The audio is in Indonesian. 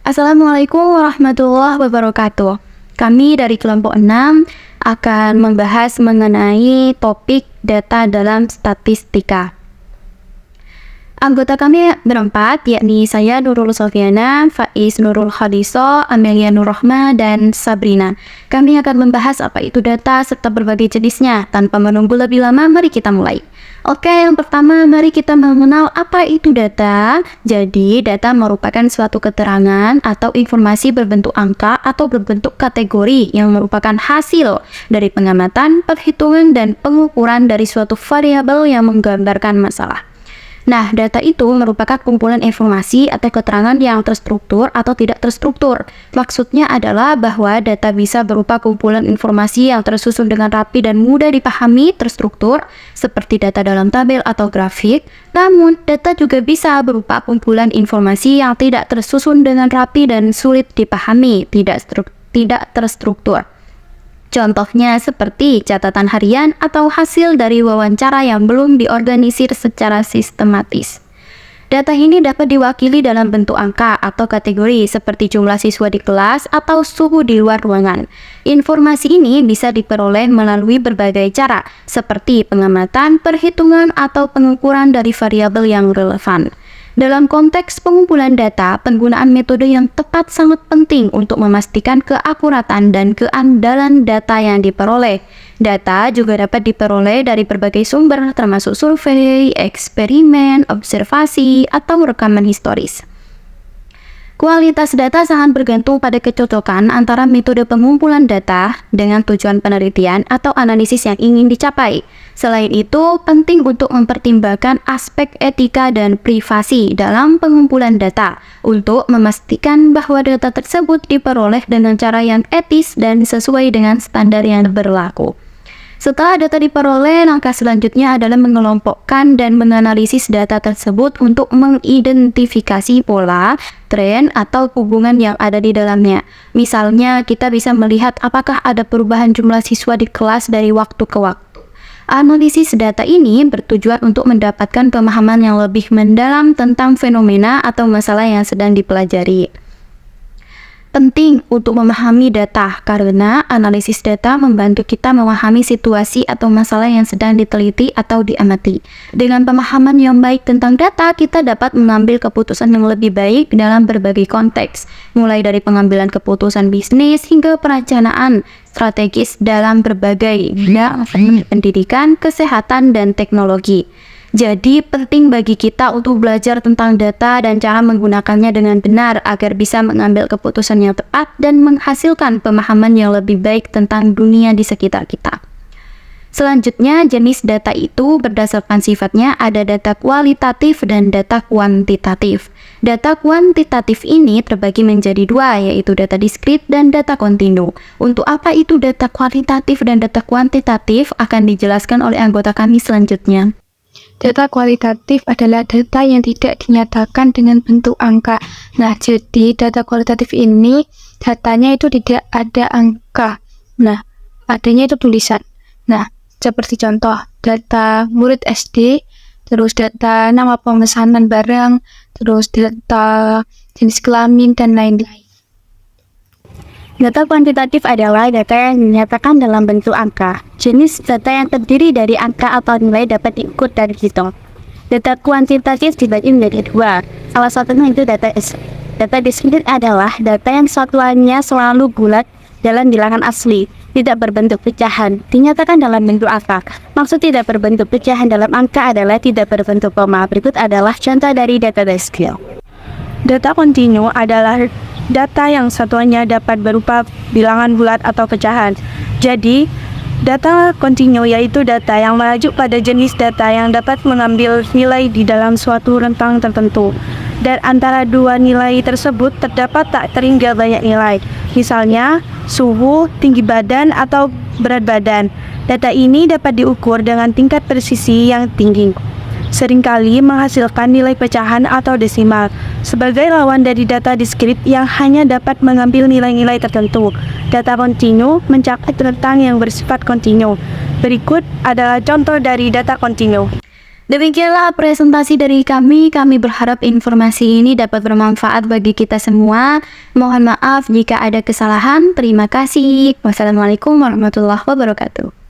Assalamualaikum warahmatullahi wabarakatuh. Kami dari kelompok 6 akan membahas mengenai topik data dalam statistika. Anggota kami berempat, yakni saya Nurul Sofiana, Faiz Nurul Khadiso, Amelia Nurrohma, dan Sabrina. Kami akan membahas apa itu data serta berbagai jenisnya. Tanpa menunggu lebih lama, mari kita mulai. Oke, yang pertama mari kita mengenal apa itu data. Jadi, data merupakan suatu keterangan atau informasi berbentuk angka atau berbentuk kategori yang merupakan hasil dari pengamatan, perhitungan, dan pengukuran dari suatu variabel yang menggambarkan masalah. Nah, data itu merupakan kumpulan informasi atau keterangan yang terstruktur atau tidak terstruktur. Maksudnya adalah bahwa data bisa berupa kumpulan informasi yang tersusun dengan rapi dan mudah dipahami, terstruktur, seperti data dalam tabel atau grafik. Namun, data juga bisa berupa kumpulan informasi yang tidak tersusun dengan rapi dan sulit dipahami, tidak terstruktur. Contohnya seperti catatan harian atau hasil dari wawancara yang belum diorganisir secara sistematis. Data ini dapat diwakili dalam bentuk angka atau kategori seperti jumlah siswa di kelas atau suhu di luar ruangan. Informasi ini bisa diperoleh melalui berbagai cara seperti pengamatan, perhitungan, atau pengukuran dari variabel yang relevan. Dalam konteks pengumpulan data, penggunaan metode yang tepat sangat penting untuk memastikan keakuratan dan keandalan data yang diperoleh. Data juga dapat diperoleh dari berbagai sumber, termasuk survei, eksperimen, observasi, atau rekaman historis. Kualitas data sangat bergantung pada kecocokan antara metode pengumpulan data dengan tujuan penelitian atau analisis yang ingin dicapai. Selain itu, penting untuk mempertimbangkan aspek etika dan privasi dalam pengumpulan data untuk memastikan bahwa data tersebut diperoleh dengan cara yang etis dan sesuai dengan standar yang berlaku. Setelah data diperoleh, langkah selanjutnya adalah mengelompokkan dan menganalisis data tersebut untuk mengidentifikasi pola, tren, atau hubungan yang ada di dalamnya. Misalnya, kita bisa melihat apakah ada perubahan jumlah siswa di kelas dari waktu ke waktu. Analisis data ini bertujuan untuk mendapatkan pemahaman yang lebih mendalam tentang fenomena atau masalah yang sedang dipelajari. Penting untuk memahami data karena analisis data membantu kita memahami situasi atau masalah yang sedang diteliti atau diamati. Dengan pemahaman yang baik tentang data, kita dapat mengambil keputusan yang lebih baik dalam berbagai konteks, mulai dari pengambilan keputusan bisnis hingga perencanaan strategis dalam berbagai bidang pendidikan, kesehatan, dan teknologi. Jadi penting bagi kita untuk belajar tentang data dan cara menggunakannya dengan benar agar bisa mengambil keputusan yang tepat dan menghasilkan pemahaman yang lebih baik tentang dunia di sekitar kita. Selanjutnya, jenis data itu berdasarkan sifatnya ada data kualitatif dan data kuantitatif. Data kuantitatif ini terbagi menjadi dua, yaitu data diskrit dan data kontinu. Untuk apa itu data kualitatif dan data kuantitatif akan dijelaskan oleh anggota kami selanjutnya. Data kualitatif adalah data yang tidak dinyatakan dengan bentuk angka. Nah, jadi data kualitatif ini datanya itu tidak ada angka. Nah, adanya itu tulisan. Nah, seperti contoh data murid SD, terus data nama pemesanan barang, terus data jenis kelamin, dan lain-lain. Data kuantitatif adalah data yang dinyatakan dalam bentuk angka. Jenis data yang terdiri dari angka atau nilai dapat diukur dan dihitung. Data kuantitatif dibagi menjadi dua. Salah satunya itu data diskrit. Data diskrit adalah data yang satuannya selalu bulat dalam bilangan asli, tidak berbentuk pecahan, dinyatakan dalam bentuk angka. Maksud tidak berbentuk pecahan dalam angka adalah tidak berbentuk koma. Berikut adalah contoh dari data diskrit. Data kontinu adalah data yang satuannya dapat berupa bilangan bulat atau pecahan. Jadi, data kontinu yaitu data yang merujuk pada jenis data yang dapat mengambil nilai di dalam suatu rentang tertentu. Dan antara dua nilai tersebut terdapat tak terhingga banyak nilai. Misalnya, suhu, tinggi badan, atau berat badan. Data ini dapat diukur dengan tingkat presisi yang tinggi, seringkali menghasilkan nilai pecahan atau desimal, sebagai lawan dari data diskrit yang hanya dapat mengambil nilai-nilai tertentu. Data kontinu mencakup rentang yang bersifat kontinu. Berikut adalah contoh dari data kontinu. Demikianlah presentasi dari kami. Kami berharap informasi ini dapat bermanfaat bagi kita semua. Mohon maaf jika ada kesalahan. Terima kasih. Wassalamualaikum warahmatullahi wabarakatuh.